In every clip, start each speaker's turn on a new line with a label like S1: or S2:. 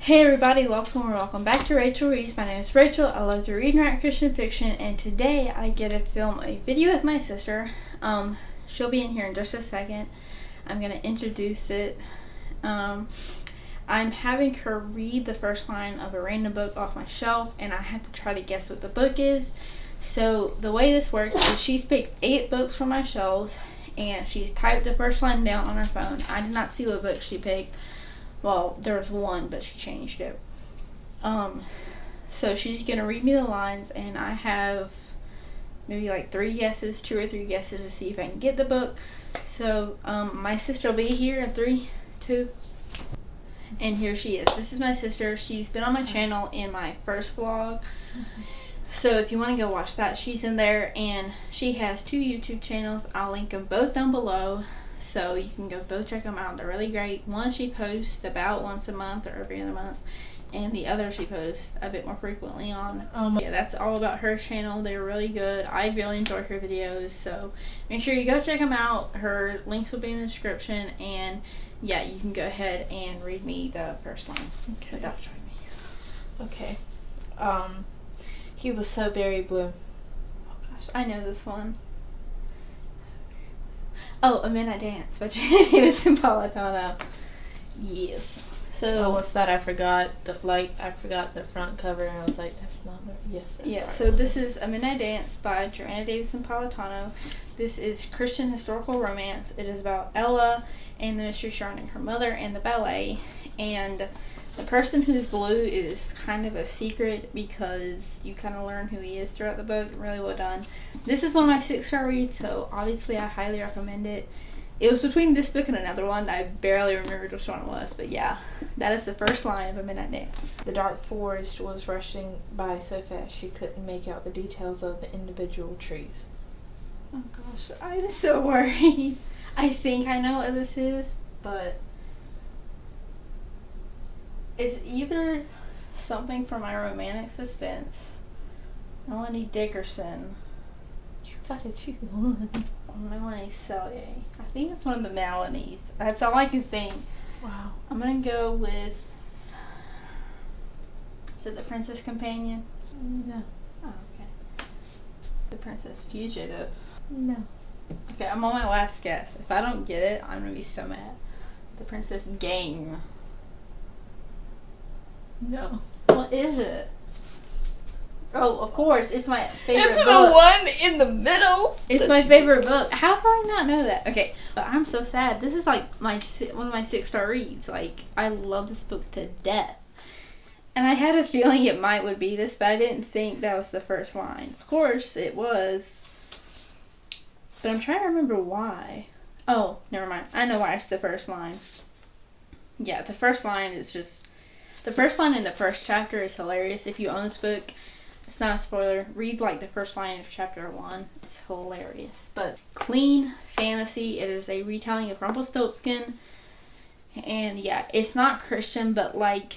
S1: Hey everybody, welcome back to Rachel Reads. My name is Rachel. I love to read and write Christian fiction, and today I get to film a video with my sister. She'll be in here in just a second. I'm gonna introduce it. I'm having her read the first line of a random book off my shelf, and I have to try to guess what the book is. So the way this works is she's picked 8 books from my shelves, and she's typed the first line down on her phone. I did not see what book she picked. Well, there was one, but she changed it. So she's gonna read me the lines, and I have maybe like 2 or 3 guesses to see if I can get the book. So, my sister will be here in 3, 2, and here she is. This is my sister. She's been on my channel in my first vlog. So if you want to go watch that, she's in there, and she has 2 YouTube channels. I'll link them both down below. So you can go both check them out. They're really great. One she posts about once a month or every other month, and the other she posts a bit more frequently on. Yeah, that's all about her channel. They're really good. I really enjoy her videos, so make sure you go check them out. Her links will be in the description, and yeah, you can go ahead and read me the first line without showing me.
S2: Okay. He was so very blue.
S1: Oh gosh, I know this one. Oh, A Midnight Dance by Janet Davidson Napolitano. Yes.
S2: So what's that? I forgot the front cover, and I was like, that's not right. Yes. That's
S1: yeah.
S2: right.
S1: So this is A Midnight Dance by Janet Davidson Napolitano. This is Christian historical romance. It is about Ella and the mystery surrounding her mother and the ballet. And the person who's blue is kind of a secret because you kind of learn who he is throughout the book. Really well done. This is one of my 6-star reads, so obviously I highly recommend it. It was between this book and another one. I barely remembered which one it was, but yeah, that is the first line of A Midnight Dance.
S2: The dark forest was rushing by so fast she couldn't make out the details of the individual trees.
S1: Oh gosh, I'm so worried. I think I know what this is, but it's either something from my romantic suspense, Melanie Dickerson,
S2: You gotta choose one.
S1: or Melanie Selye. I think it's one of the Melanies. That's all I can think.
S2: Wow.
S1: I'm gonna go with, is it The Princess Companion?
S2: No.
S1: Oh, okay. The Princess Fugitive.
S2: No.
S1: Okay, I'm on my last guess. If I don't get it, I'm gonna be so mad. The Princess Game.
S2: No.
S1: What is it? Oh, of course, it's my favorite
S2: It's
S1: book.
S2: the one in the middle.
S1: It's my favorite book. How do I not know that? Okay, but I'm so sad. This is like one of my 6-star reads. Like, I love this book to death. And I had a feeling it would be this, but I didn't think that was the first line. Of course, it was. But I'm trying to remember why. Oh, never mind. I know why it's the first line. Yeah, the first line is just... The first line in the first chapter is hilarious. If you own this book, it's not a spoiler. Read like the first line of chapter 1. It's hilarious. But clean fantasy. It is a retelling of Rumpelstiltskin. And yeah, it's not Christian, but like,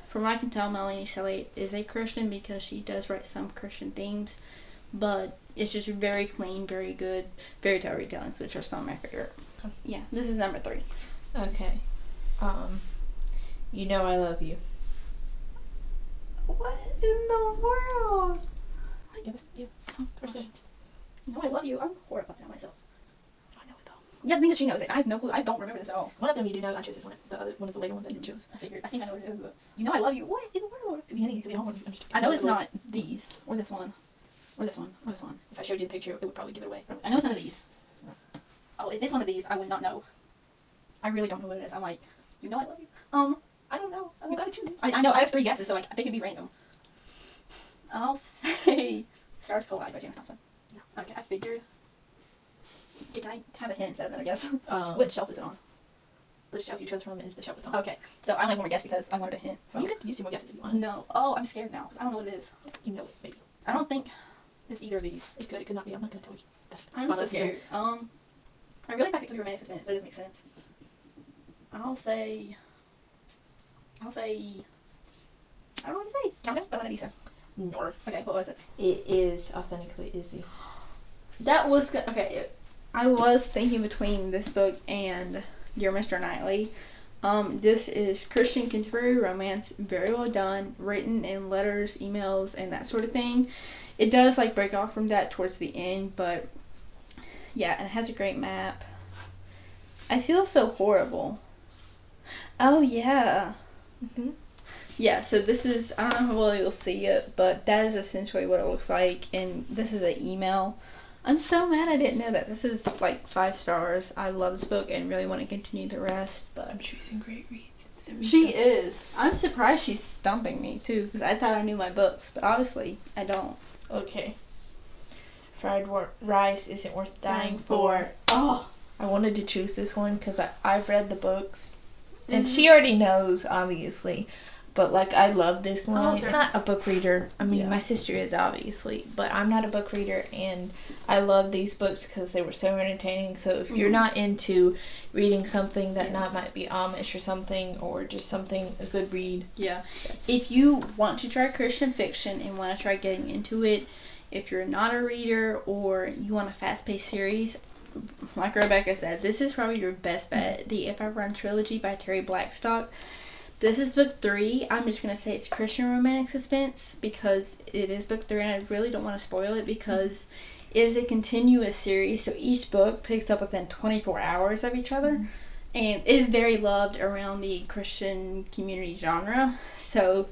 S1: from what I can tell, Melanie Selye is a Christian because she does write some Christian themes. But it's just very clean, very good fairy tale retellings, which are some of my favorite. Yeah, this is number 3.
S2: Okay. You know I love you.
S1: What in the world?
S2: Give us.
S1: No, I love you. I'm horrified at myself.
S2: I know it though.
S1: Yeah, because she knows it. I have no clue. I don't remember this at all.
S2: One of them you do know. I chose this one. The other one of the later ones I didn't choose.
S1: I figured. I think I know what it is, but you know I love you. What in the world?
S2: Could be any. Could be all one.
S1: I know it's not these, or this one, or this one, or this one.
S2: If I showed you the picture, it would probably give it away.
S1: I know it's none of these. Oh, if it's one of these, I would not know. I really don't know what it is. I'm like, you know I love you. I don't know.
S2: You gotta choose.
S1: I know. I have 3 guesses, so like they could be random. I'll say Stars Collide by James Thompson. Yeah. Okay, I figured. Okay, can I have a hint instead of another guess? Which shelf is it on?
S2: The shelf you chose from is the shelf it's on.
S1: Okay, so I only have one more guess because I wanted a hint. So.
S2: You could use 2 more guesses if you want.
S1: No. Oh, I'm scared now because I don't know what it is.
S2: You know it, maybe.
S1: I don't think it's either of these.
S2: It could not be. I'm not gonna tell you.
S1: I'm so scared. I really like it to be romantic suspense, but it doesn't make sense. I'll say. I don't know what to say. Count it. Lisa.
S2: No.
S1: Okay, what was it?
S2: It is Authentically Izzy.
S1: That was okay. I was thinking between this book and Dear Mr. Knightley, This is Christian contemporary romance, very well done, written in letters, emails, and that sort of thing. It does like break off from that towards the end, but yeah, and it has a great map. I feel so horrible. Oh yeah.
S2: Mm-hmm.
S1: Yeah, so this is, I don't know how well you'll see it, but that is essentially what it looks like, and this is an email. I'm so mad I didn't know that. This is like 5 stars. I love this book and really want to continue the rest, but
S2: I'm choosing great reads.
S1: she is. I'm surprised she's stumping me too, because I thought I knew my books, but obviously I don't.
S2: Okay. Fried rice isn't worth dying for.
S1: Oh,
S2: I wanted to choose this one because I've read the books. And she already knows, obviously. But, like, I love this line. I'm not a book reader. I mean, my sister is, obviously. But I'm not a book reader. And I love these books because they were so entertaining. So if you're not into reading something that not might be Amish or something, or just something, a good read.
S1: Yeah. If you want to try Christian fiction and want to try getting into it, if you're not a reader or you want a fast-paced series, like Rebecca said, this is probably your best bet. The If I Run trilogy by Terry Blackstock. This is book 3. I'm just going to say it's Christian romantic suspense because it is book 3, and I really don't want to spoil it because it is a continuous series. So each book picks up within 24 hours of each other. And is very loved around the Christian community genre. So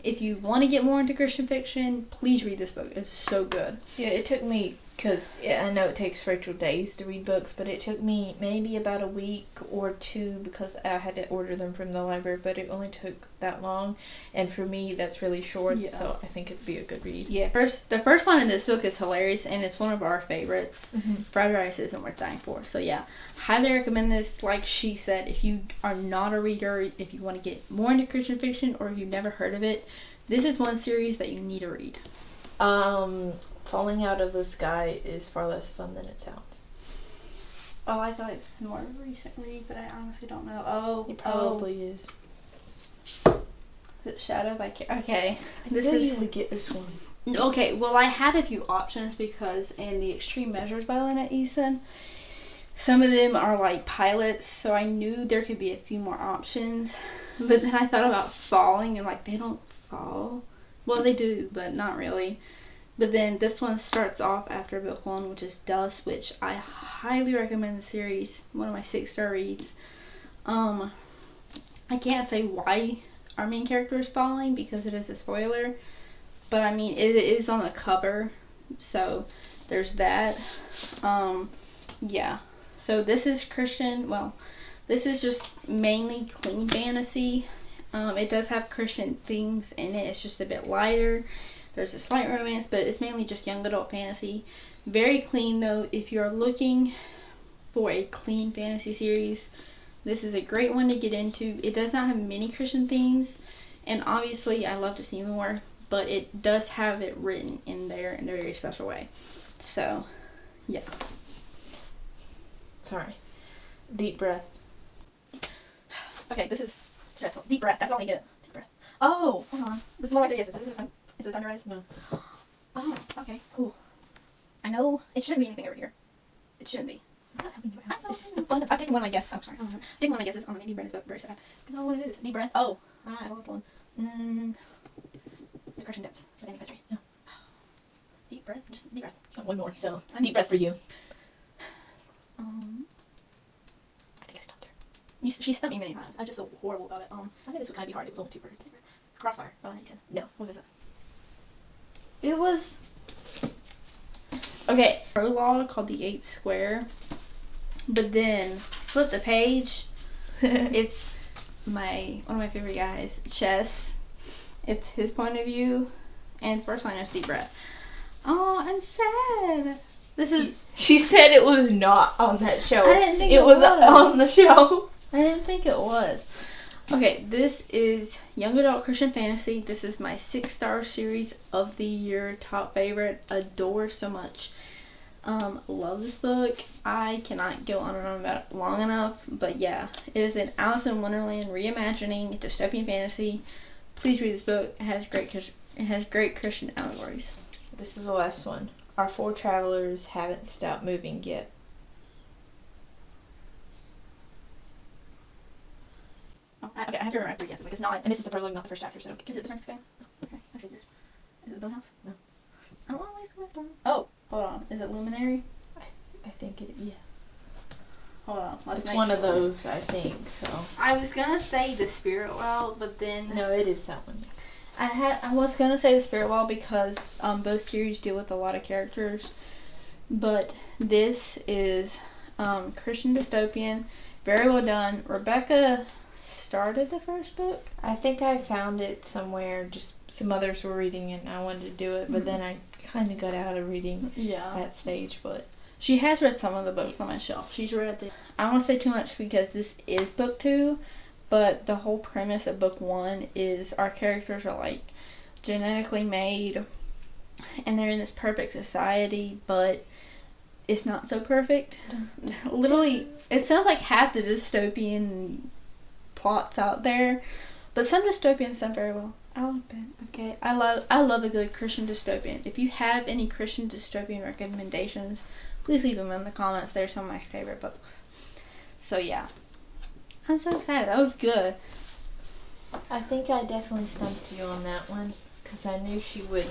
S1: if you want to get more into Christian fiction, please read this book. It's so good.
S2: Yeah, it took me, because I know it takes Rachel days to read books, but it took me maybe about a week or 2 because I had to order them from the library, but it only took that long. And for me, that's really short, so I think it'd be a good read.
S1: Yeah, the first line in this book is hilarious, and it's one of our favorites. Fried rice isn't worth dying for. So yeah, highly recommend this. Like she said, if you are not a reader, if you want to get more into Christian fiction, or if you've never heard of it, this is one series that you need to read.
S2: Falling Out of the Sky is far less fun than it sounds.
S1: Oh, I thought it's more of a recent read, but I honestly don't know. Oh,
S2: it probably is.
S1: Is it Shadow by Okay,
S2: this is. You would get this one.
S1: Okay, well, I had a few options because in the Extreme Measures by Lynette Eason, some of them are like pilots, so I knew there could be a few more options. But then I thought about falling, and like they don't fall. Well, they do, but not really. But then this one starts off after book 1, which is Dust, which I highly recommend the series. One of my 6-star reads. I can't say why our main character is falling because it is a spoiler. But I mean, it is on the cover. So there's that. Yeah. So this is Christian. Well, this is just mainly clean fantasy. It does have Christian themes in it. It's just a bit lighter. There's a slight romance, but it's mainly just young adult fantasy. Very clean, though. If you're looking for a clean fantasy series, this is a great one to get into. It does not have many Christian themes, and obviously I love to see more, but it does have it written in there in a very special way. So, yeah.
S2: Sorry. Deep breath.
S1: Okay, this is stressful. Deep breath. That's all I get. Deep breath. Oh, hold on. This is what I did. Is it Thunder Eyes?
S2: No.
S1: Oh, okay, cool. I know it shouldn't be anything over here. It shouldn't be. I've taken one of my guesses. Oh, sorry. I've taken one of my guesses on the Andy Brennan's book. Very sad. I don't know what it is. Deep breath. Oh. I love one. The Christian Depths by Danny Petrie. No. Deep breath. Just deep breath.
S2: Oh, one more. So, deep breath for you.
S1: I think I stopped her. She stumped me many times. I just feel horrible about it. I think this would kind of be hard. It was only 2 words. Crossfire by Lynette Eason.
S2: No.
S1: What is it? It was okay. Prologue called The Eighth Square, but then flip the page. It's one of my favorite guys, Chess. It's his point of view, and the first line is deep breath. Oh, I'm sad. This is.
S2: She said it was not on that show.
S1: I didn't think
S2: it was on the show.
S1: I didn't think it was. Okay, this is Young Adult Christian Fantasy. This is my 6-star series of the year. Top favorite. Adore so much. Love this book. I cannot go on and on about it long enough. But yeah, it is an Alice in Wonderland reimagining dystopian fantasy. Please read this book. It has great Christian allegories.
S2: This is the last one. Our 4 travelers haven't stopped moving yet.
S1: Okay, I have to remember 3 guesses. Like, it's not, and this is the prologue, not the first chapter, so. Is it the Prince Fan? Okay, I figured. Is it the Boathouse? No. I don't want to waste my last one. Oh, hold on. Is it Luminary?
S2: I think it, yeah.
S1: Hold on. Let's
S2: it's one of those, I think, so.
S1: I was gonna say the Spirit Well, but then.
S2: No, it is that one.
S1: I was gonna say the Spirit Well because both series deal with a lot of characters, but this is Christian dystopian, very well done. Rebecca started the first book.
S2: I think I found it somewhere. Just some others were reading it, and I wanted to do it, but then I kind of got out of reading that stage. But
S1: she has read some of the books on my shelf. She's read the. I don't want to say too much because this is book 2. But the whole premise of book 1 is our characters are like genetically made and they're in this perfect society, but it's not so perfect. Literally, it sounds like half the dystopian plots out there, but some dystopians done very well. I'll admit. Okay, I love a good Christian dystopian. If you have any Christian dystopian recommendations, please leave them in the comments. They're some of my favorite books. So yeah. I'm so excited. That was good.
S2: I think I definitely stumped you on that one. Because I knew she would.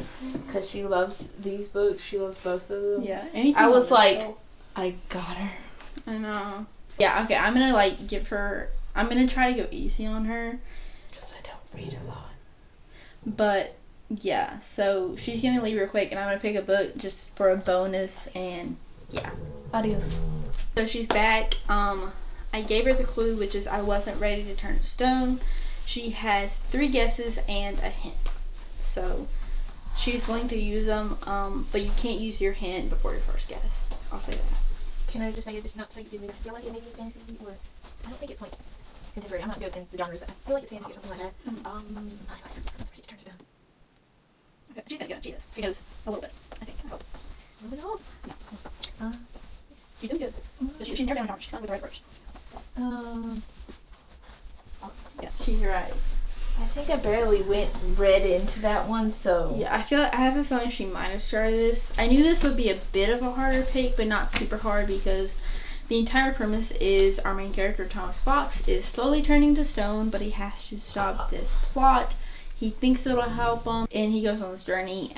S2: Because she loves these books. She loves both of them.
S1: Yeah.
S2: I was like, I got her.
S1: I know. Yeah, okay. I'm going to like give her. I'm going to try to go easy on her.
S2: Because I don't read a lot.
S1: But yeah. So she's going to leave real quick. And I'm going to pick a book just for a bonus. And yeah.
S2: Adios.
S1: So she's back. I gave her the clue, which is I wasn't ready to turn to stone. She has 3 guesses and a hint. So she's willing to use them, but you can't use your hint before your first guess. I'll say that.
S2: Can I just say it's not so you I feel like it maybe it's fantasy or I don't think it's like contemporary. I'm not good in the genres, but I feel like it's fantasy or something like that. Let's ready to turn to stone.
S1: Okay, she's gonna go. She is. She knows a little bit. I think. I hope.
S2: A little bit off?
S1: No. She's doing good. She's never down in She's not with the right approach. Yeah, she's right.
S2: I think I barely read into that one, so
S1: yeah, I have a feeling she might have started this. I knew this would be a bit of a harder pick, but not super hard because the entire premise is our main character Thomas Fox is slowly turning to stone, but he has to stop this plot. He thinks it'll help him, and he goes on this journey.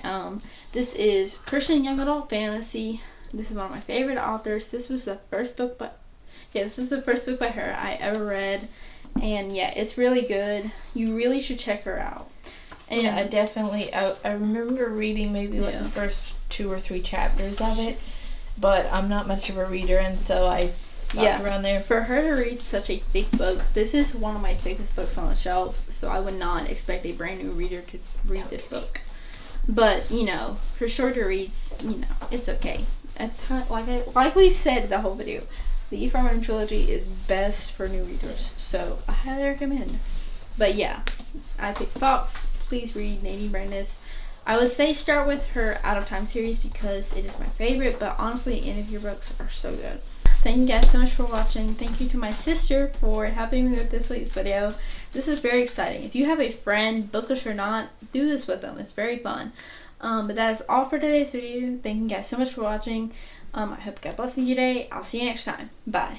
S1: This is Christian young adult fantasy. This is one of my favorite authors. This was the first book by her I ever read. And yeah, it's really good. You really should check her out.
S2: And yeah, I remember reading maybe like the first 2 or 3 chapters of it. But I'm not much of a reader, and so I stopped around there.
S1: For her to read such a thick book, this is one of my thickest books on the shelf. So I would not expect a brand new reader to read this book. But, for shorter reads, it's okay. Like we said the whole video, the Ft.my trilogy is best for new readers, so I highly recommend. But yeah, I picked Fox. Please read Nadine Brandes. I would say start with her Out of Time series because it is my favorite, but honestly, any of your books are so good. Thank you guys so much for watching. Thank you to my sister for helping me with this week's video. This is very exciting. If you have a friend, bookish or not, do this with them. It's very fun. But that is all for today's video. Thank you guys so much for watching. I hope God bless you today. I'll see you next time. Bye.